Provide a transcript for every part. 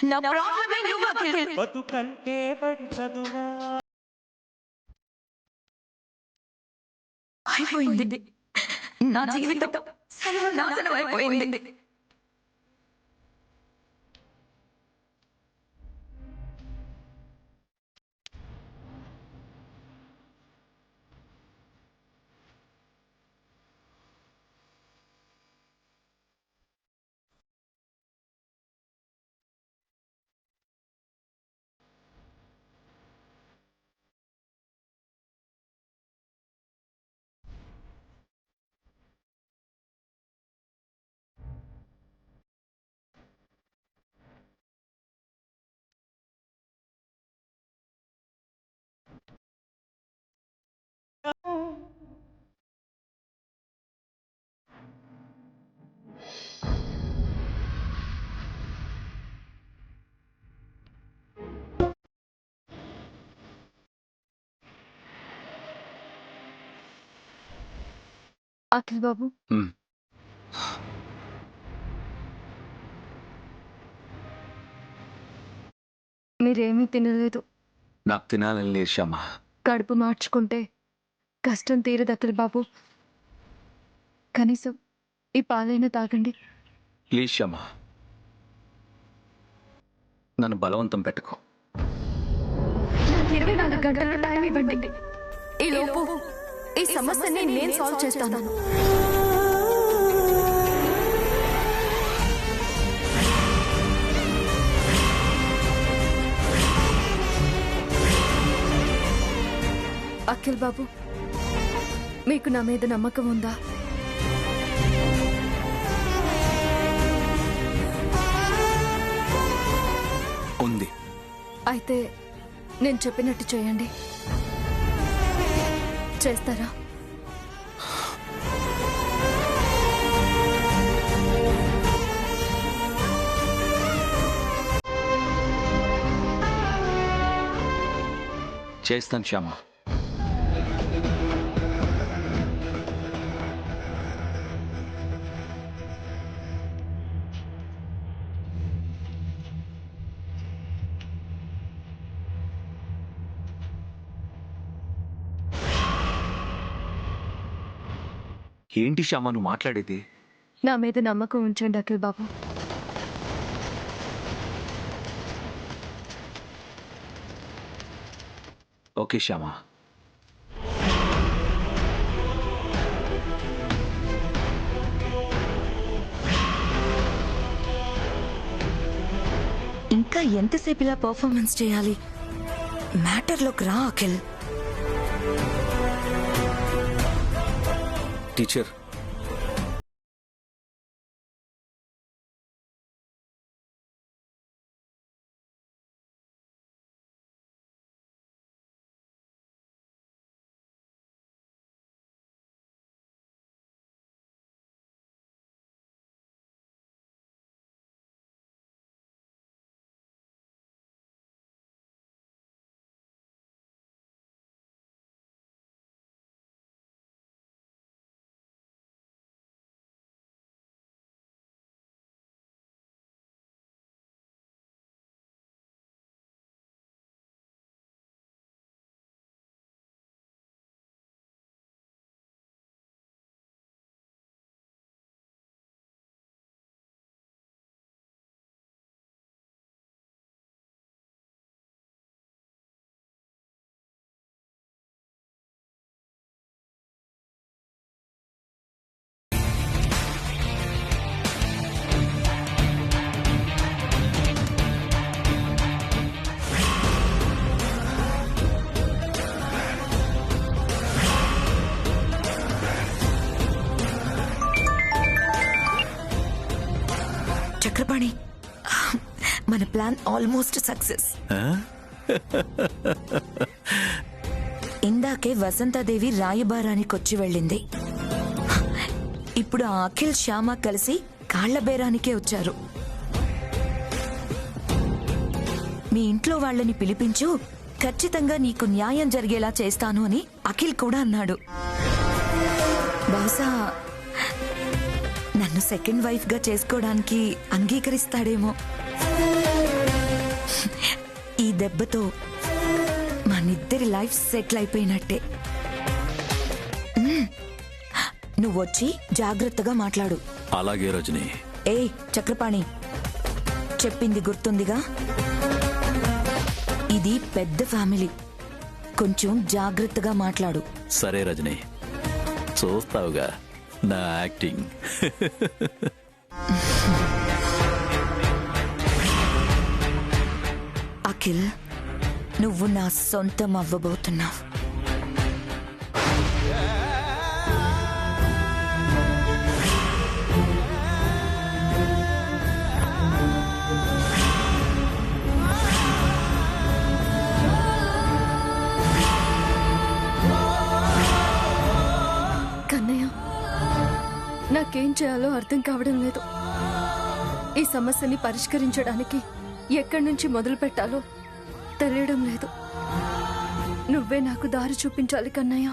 నా ప్రాబ్లమే నువ్వు అఖిల్. బతుకంటే బడి చదువా అయిపోయింది. నా జీవితం సర్వనాశనం అయిపోయింది. అఖిల్ బాబు, మీరేమీ తినలేదు. నాకు తినాలని లేదు శ్యామ. కడుపు మార్చుకుంటే కష్టం తీరదు అఖిల్ బాబు. కనీసం ఈ పాలైనా తాగండి. ప్లీజ్ శ్యామ, నన్ను బలవంతం పెట్టుకో. నాకు 24 గంటలు టైం ఇవ్వండి. ఈ లోపు ఈ సమస్యని నేను సాల్వ్ చేస్తాను. అఖిల్ బాబు, మీకు నా మీద నమ్మకం ఉందా? ఉంది. అయితే నేను చెప్పినట్టు చేయండి. చేస్తారా? చేస్తాను శ్యామ. ఏంటి శ్యామ నువ్వు మాట్లాడేది? నా మీద నమ్మకం ఉంచండి అఖిల్ బాబు. ఓకే శ్యామ. ఇంకా ఎంతసేపు ఇలా పర్ఫార్మెన్స్ చేయాలి? మ్యాటర్లోకి రా అఖిల్. టీచర్, చక్రపాణి, మన ప్లాన్ ఆల్మోస్ట్ సక్సెస్. ఇందాకే వసంతాదేవి రాయబారానికి వచ్చి వెళ్ళింది. ఇప్పుడు ఆ అఖిల్ శ్యామ కలిసి కాళ్ల బేరానికే వచ్చారు. మీ ఇంట్లో వాళ్ళని పిలిపించు, ఖచ్చితంగా నీకు న్యాయం జరిగేలా చేస్తాను అని అఖిల్ కూడా అన్నాడు. బహుశా నన్ను సెకండ్ వైఫ్ గా చేసుకోవడానికి అంగీకరిస్తాడేమో. దెబ్బతో మనిద్దరి లైఫ్ సెటిల్ అయిపోయినట్టే. నువ్వొచ్చి జాగ్రత్తగా మాట్లాడు. అలాగే రజని. ఏయ్ చక్రపాణి, చెప్పింది గుర్తుందిగా? ఇది పెద్ద ఫ్యామిలీ, కొంచెం జాగ్రత్తగా మాట్లాడు. సరే రజని, చూస్తావుగా నా యాక్టింగ్. అఖిల్, నువ్వు నా సొంతం అవ్వబోతున్నావు. కన్నయ్య, నాకేం చేయాలో అర్థం కావడం లేదు. ఈ సమస్యని పరిష్కరించడానికి ఎక్కడి నుంచి మొదలు పెట్టాలో తెలియడం లేదు. నువ్వే నాకు దారి చూపించాలి కన్నయ్య.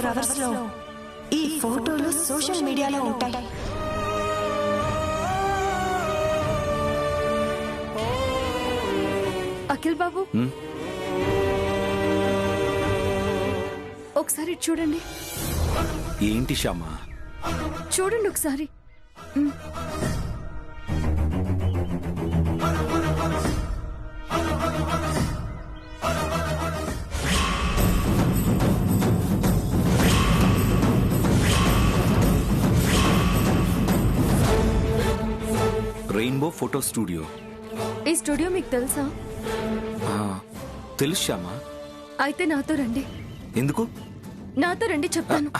hours లో ఈ ఫోటోలు సోషల్ మీడియాలో ఉంటాయి. అఖిల్ బాబు, ఒకసారి చూడండి. ఏంటి శ్యామా? చూడండి ఒకసారి. Rainbow photo studio. ఈ స్టూడియో మీకు తెలుసా? తెలుసు శ్యామా. అయితే నాతో రండి. ఎందుకు? నాతో రండి చెప్తాను.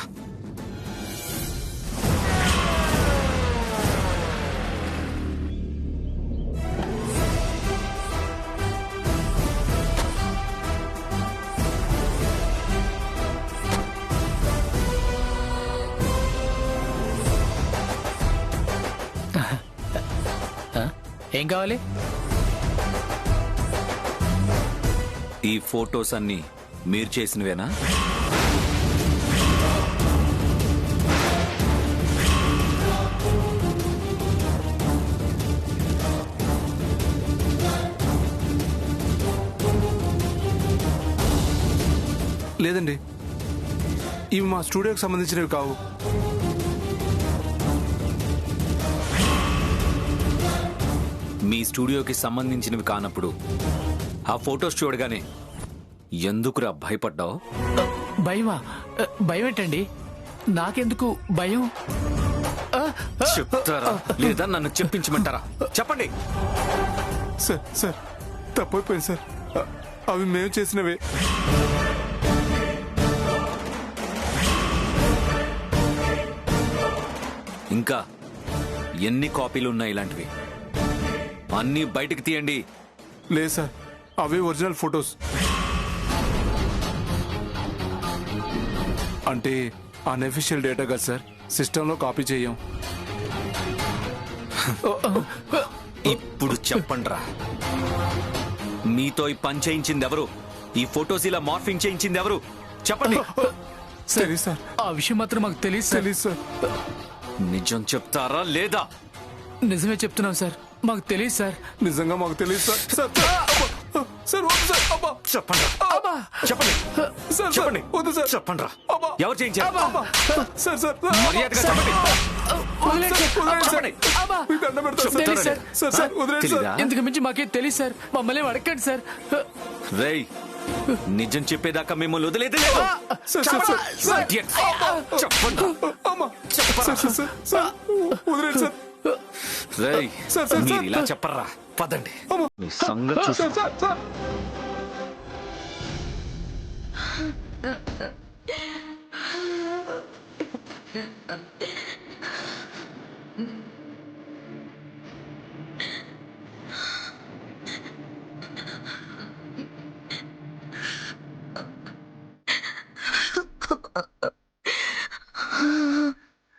ఏం కావాలి? ఈ ఫోటోస్ అన్ని మీరు చేసినవేనా? లేదండి, ఇవి మా స్టూడియోకి సంబంధించినవి కావు. మీ స్టూడియోకి సంబంధించినవి కానప్పుడు ఆ ఫోటోస్ చూడగానే ఎందుకురా భయపడ్డావు? భయమా? భయం ఏంటండి? నాకెందుకు భయం? చెప్తారా లేదా నన్ను చెప్పించమంటారా? చెప్పండి. సార్ సార్ తప్పైపోయింది సార్. అవి మేము చేసినవే. ఇంకా ఎన్ని కాపీలు ఉన్నాయి ఇలాంటివి? అన్నీ బయటికి తీయండి. లేదు సార్, అవే ఒరిజినల్ ఫొటోస్. అంటే అన్అఫీషియల్ డేటా కదా సార్, సిస్టంలో కాపీ చేయం. ఇప్పుడు చెప్పండ్రా, మీతో ఈ పని చేయించింది ఎవరు? ఈ ఫొటోస్ ఇలా మార్ఫింగ్ చేయించింది ఎవరు? చెప్పండి. తెలీదు సార్. ఆ విషయం మాత్రం మాకు తెలియదు సార్. తెలీదు సార్. నిజం చెప్తారా లేదా? నిజమే చెప్తున్నాం సార్, మాకు తెలియదు సార్. నిజంగా మాకు తెలియదు సార్. సార్ సార్ వద్దు సార్. అబ్బా చెప్పండి. చెప్పండి. సార్ చెప్పండి. వద్దు సార్. చెప్పండ్రా, అబ్బా. ఎవరు చేయించారు? సార్ సార్ మర్యాదగా చెప్పండి. వదిలేండి సార్. వదిలేండి సార్. చెప్పండి. మీకు దండం పెడతాను సార్. తెలీదు సార్. సార్ సార్ వదిలేండి సార్. తెలీదా? ఇంతకు మించి మాకేం తెలియదు సార్. మమ్మల్ని అడగండి సార్. రేయ్, నిజం చెప్పేదాకా మిమ్మల్ని వదిలేదు లేదు. Sir sir sir sir. Idiot. చెప్పండి. అమ్మా సార్ సార్ సార్ సార్ వదిలేండి సార్. రేయ్, సార్, సార్, మీరు సార్. ఇలా చెప్పర్రా. పదండి. అమ్మా. మీ సంగతి చూసి సార్ సార్ సార్.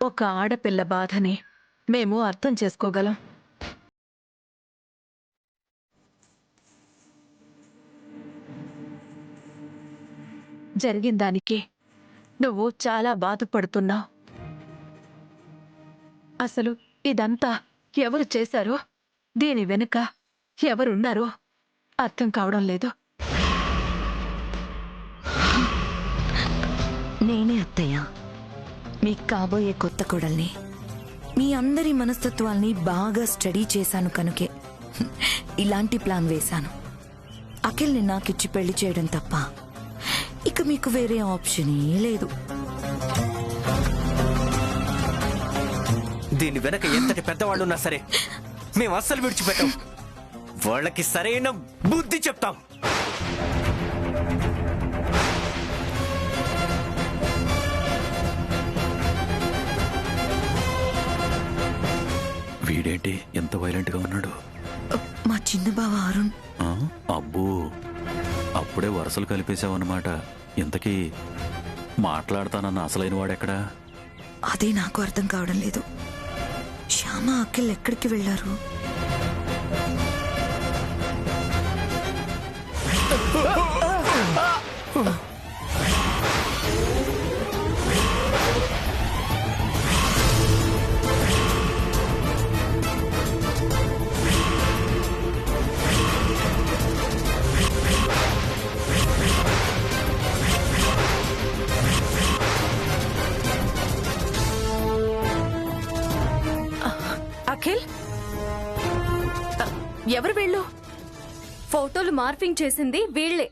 ఒక ఆడపిల్ల బాధని మేము అర్థం చేసుకోగలం. జరిగిన దానికి నువ్వు చాలా బాధపడుతున్నావు. అసలు ఇదంతా ఎవరు చేశారో, దీని వెనుక ఎవరున్నారో అర్థం కావడం లేదు. నేనే అత్తయ్య, మీకు కాబోయే కొత్త కోడల్ని. మీ అందరి మనస్తత్వాల్ని బాగా స్టడీ చేశాను కనుకే ఇలాంటి ప్లాన్ వేశాను. అఖిల్ని నాకిచ్చి పెళ్లి చేయడం తప్ప ఇక మీకు వేరే ఆప్షనే లేదు. దీని వెనక ఎంతటి పెద్దవాళ్ళు ఉన్నా సరే మేము అస్సలు విడిచిపెట్టాం. వాళ్ళకి సరైన బుద్ధి చెప్తాం. వీడేంటి ఎంత వైలెంట్ గా ఉన్నాడు? మా చిన్న బావ అరుణ్. ఆ? అబ్బో, అప్పుడే వరుసలు కలిపేశావన్నమాట. ఇంతకీ మాట్లాడతానన్న అసలైన వాడెక్కడా? అదే నాకు అర్థం కావడం లేదు. శ్యామ అఖిల్ ఎక్కడికి వెళ్లారు? అఖిల్, ఎవరు వీళ్ళు? ఫోటోలు మార్ఫింగ్ చేసింది వీళ్లే.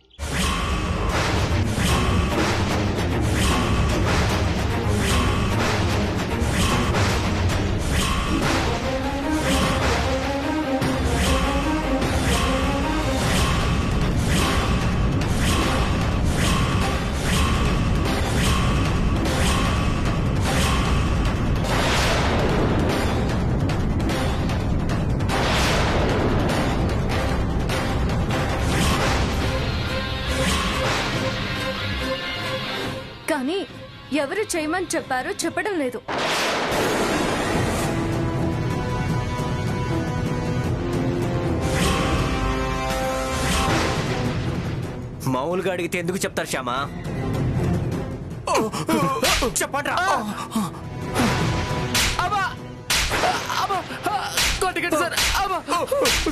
కానీ ఎవరు చేయమని చెప్పారో చెప్పడం లేదు. మామూలుగా అడిగితే ఎందుకు చెప్తారు శ్యామా? చెప్పండి. కొట్టకండి సార్.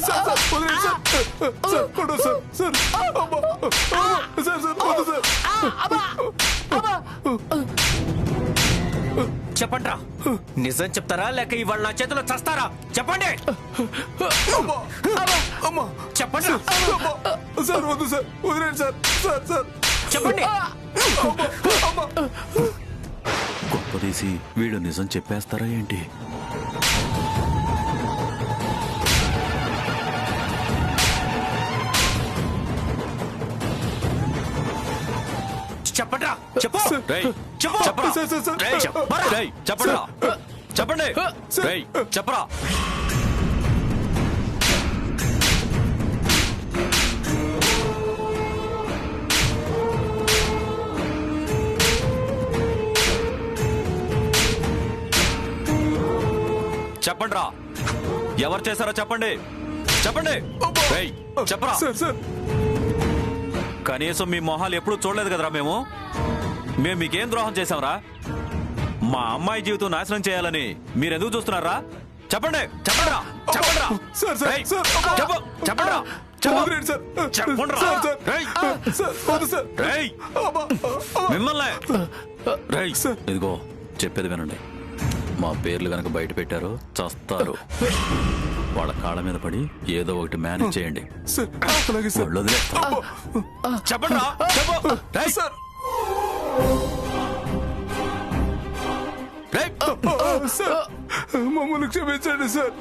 సార్ సార్ వదిలేండి సార్. సార్ కొడు సార్. సార్ అమ్మా. సార్ సార్ వద్దు సార్. చెప్పండి. నిజం చెప్తారా లేక ఇవాళ నా చేతిలో చస్తారా? చెప్పండి. అమ్మా చెప్పండి. సార్ వద్దు సార్ వదిలేండి సార్. సార్ సార్ చెప్పండి. అమ్మా. గొప్పదీసి వీళ్ళు నిజం చెప్పేస్తారా ఏంటి? చెప్పండ్రా, చెప్పు. రేయ్, చెప్పు. చెప్పరా. సార్. రేయ్, చెప్పరా. రేయ్, చెప్పండ్రా. చెప్పండి. రేయ్, చెప్పరా. చెప్పండ్రా. ఎవరు చేశారో చెప్పండి. చెప్పండి. రేయ్, చెప్పరా. సార్ కనీసం మీ మొహాలు ఎప్పుడూ చూడలేదు కదరా మేము మీకేం ద్రోహం చేశాంరా? మా అమ్మాయి జీవితం నాశనం చేయాలని మీరెందుకు చూస్తున్నారా? చెప్పండి. చెప్పండిరా. చెప్పండిరా. సార్ రేయ్, సార్ చెప్పు. చెప్పండిరా. వదిలేండి సార్. చెప్పండిరా. సార్ రేయ్, సార్ రేయ్, మిమ్మల్ని. రేయ్, ఇదిగో చెప్పేది వినండి. మా పేర్లు గనక బయట పెట్టారో చస్తారు. వాళ్ళ కాళ్ళ మీద పడి ఏదో ఒకటి మేనేజ్ చేయండి. సార్ అలాగే సార్. వాళ్ళు వదిలేస్తారు. చెప్పండిరా. చెప్పు. రేయ్, సార్ రేయ్. సార్ మమ్మల్ని క్షమించండి సార్.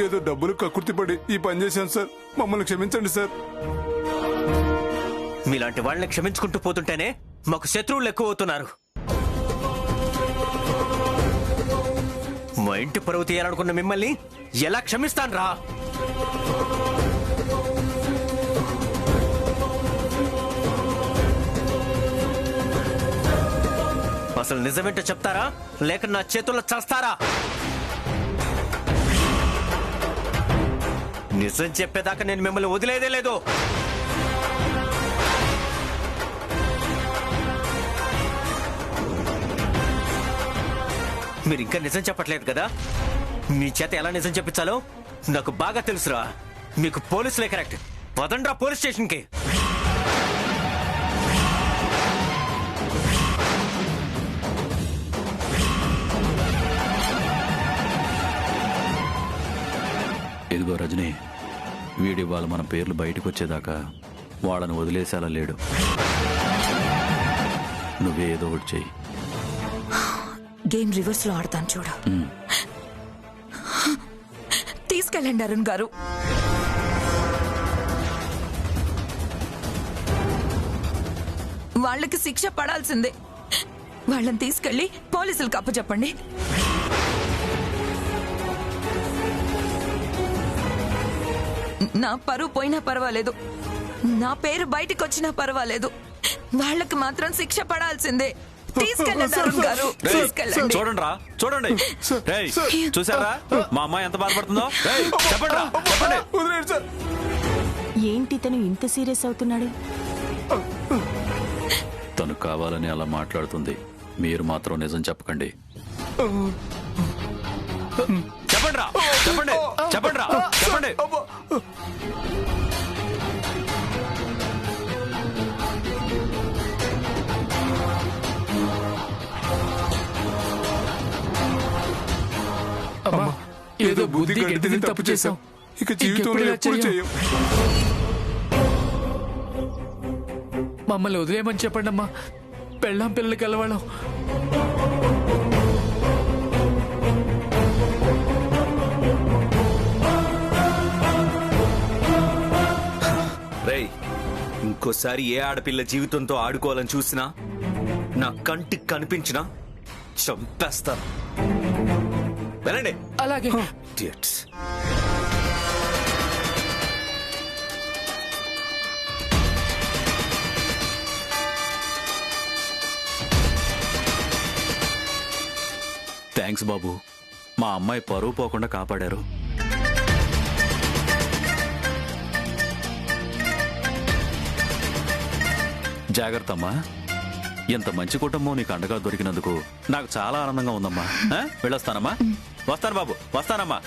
ఏదో డబ్బులు కక్కుర్తి పడి ఈ పని చేశాను సార్. మమ్మల్ని క్షమించండి సార్. మీలాంటి వాళ్ళని క్షమించుకుంటూ పోతుంటేనే మాకు శత్రువులు ఎక్కువ అవుతున్నారు. మా ఇంటి పరువు తీయాలనుకున్న మిమ్మల్ని ఎలా క్షమిస్తాను రా? అసలు నిజమేంటో చెప్తారా లేక నా చేతుల్లో చేస్తారా? నిజం చెప్పేదాకా నేను మిమ్మల్ని వదిలేదే లేదు. మీరు ఇంకా నిజం చెప్పట్లేదు కదా? మీ చేత ఎలా నిజం చెప్పించాలో నాకు బాగా తెలుసురా. మీకు పోలీసులే కరెక్ట్. పదండ్రా పోలీస్ స్టేషన్కి. ఇదిగో రజనీ, వీడి వాళ్ళ మన పేర్లు బయటకు వచ్చేదాకా వాళ్ళని వదిలేసేలా లేడు. నువ్వే ఏదో ఒకటి చెయ్యి. గేమ్ రివర్స్ లో ఆడతాను చూడు. తీసుకెళ్ళండి అరుణ్ గారు. వాళ్ళకి శిక్ష పడాల్సిందే. వాళ్ళని తీసుకెళ్లి పోలీసులకు అప్పచెప్పండి. నా పరువు పోయినా పర్వాలేదు, నా పేరు బయటికి వచ్చినా పర్వాలేదు, వాళ్ళకి మాత్రం శిక్ష పడాల్సిందే. తీసుకెళ్ళండి అరుణ్ గారు, తీసుకెళ్ళండి. చూడండి రా, చూడండి. రేయ్, చూసారా మా అమ్మాయి ఎంత బాధపడుతుందో? రేయ్, చెప్పండి రా, చెప్పండి. వదిలేండి సార్. ఏంటి తను ఇంత సీరియస్ అవుతున్నాడు? తను కావాలని అలా మాట్లాడుతుంది. మీరు మాత్రం నిజం చెప్పకండి. చెప్పండి రా, చెప్పండి. చెప్పండి రా, చెప్పండి. అమ్మా, ఏదో బుద్ధి గడ్డిని తప్పు చేశాం. ఇక జీవితంలో ఎప్పుడు చేయం. మమ్మల్ని వదిలేయమని చెప్పండి అమ్మా. పెళ్ళాం పిల్లలకి వెళ్ళవాళ్ళం. రేయ్, ఇంకోసారి ఏ ఆడపిల్ల జీవితంతో ఆడుకోవాలని చూసినా, నా కంటికి కనిపించినా చంపేస్తాను. వెళ్ళండి. అలాగే. Idiots. థ్యాంక్స్ బాబు, మా అమ్మాయి పరువు పోకుండా కాపాడారు. జాగ్రత్త అమ్మా. ఇంత మంచి కుటుంబం నీకు అండగా దొరికినందుకు నాకు చాలా ఆనందంగా ఉందమ్మా. వెళ్ళొస్తానమ్మా. వస్తాను బాబు, వస్తానమ్మా.